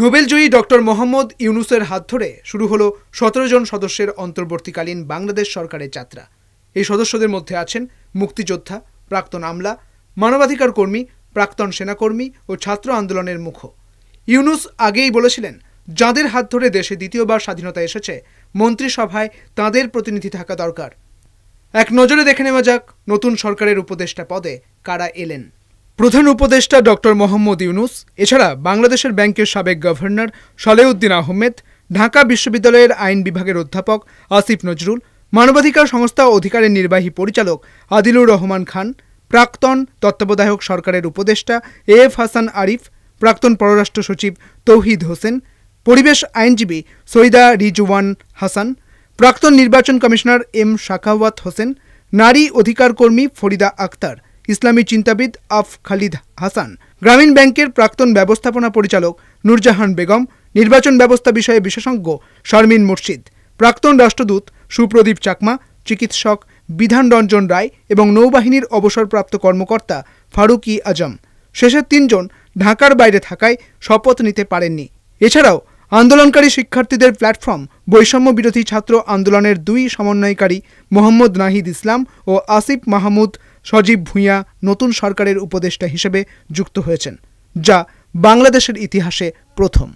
নোবেলজয়ী doctor Mohammad ইউনুসের হাত ধরে শুরু হলো ১৭ জন সদস্যের অন্তর্বর্তীকালীন বাংলাদেশ সরকারের যাত্রা। এই সদস্যদের মধ্যে আছেন মুক্তিযোদ্ধা, প্রাক্তন আমলা, মানবাধিকার কর্মী, প্রাক্তন সেনাকর্মী ও ছাত্র আন্দোলনের মুখ। ইউনুস আগেই বলেছিলেন, যাঁদের হাত ধরে দেশে দ্বিতীয়বার স্বাধীনতা এসেছে, মন্ত্রিসভায় তাঁদের প্রতিনিধি থাকা দরকার। এক নজরে দেখে নেওয়া যাক নতুন সরকারের উপদেষ্টা পদে কারা এলেন। প্রধান উপদেষ্টা ডক্টর মোহাম্মদ ইউনুস, এছাড়া বাংলাদেশের ব্যাংকের সাবেক গভর্নর সালেউদ্দিন আহমেদ, ঢাকা বিশ্ববিদ্যালয়ের আইন বিভাগের অধ্যাপক আসিফ নজরুল, মানবাধিকার সংস্থা অধিকারের নির্বাহী পরিচালক আদিলুর রহমান খান, প্রাক্তন তত্ত্বাবধায়ক সরকারের উপদেষ্টা এএফ হাসান আরিফ, প্রাক্তন পররাষ্ট্র সচিব তৌহিদ হোসেন, পরিবেশ আইনজীবী সৈয়দা রিজওয়ান হাসান, প্রাক্তন নির্বাচন কমিশনার এম শাখাওয়াত হোসেন, নারী অধিকার কর্মী ফরিদা আক্তার, ইসলামী চিন্তাবিদ আফ খালিদ হাসান, গ্রামীণ ব্যাংকের প্রাক্তন ব্যবস্থাপনা পরিচালক নূরজাহান বেগম, নির্বাচন ব্যবস্থা বিষয়ে বিশেষজ্ঞ শারমিন মুর্শিদ, প্রাক্তন রাষ্ট্রদূত সুপ্রদীপ চাকমা, চিকিৎসক বিধান রঞ্জন রায় এবং নৌবাহিনীর অবসরপ্রাপ্ত কর্মকর্তা ফারুক ই আজম। শেষের ৩ জন ঢাকার বাইরে থাকায় শপথ নিতে পারেননি। এছাড়াও আন্দোলনকারী শিক্ষার্থীদের প্ল্যাটফর্ম বৈষম্য বিরোধী ছাত্র আন্দোলনের 2 সমন্বয়কারী মোহাম্মদ নাহিদ ইসলাম ও আসিফ মাহমুদ সজীব ভূঁইয়া নতুন সরকারের উপদেষ্টা হিসেবে যুক্ত হয়েছেন, যা বাংলাদেশের ইতিহাসে প্রথম।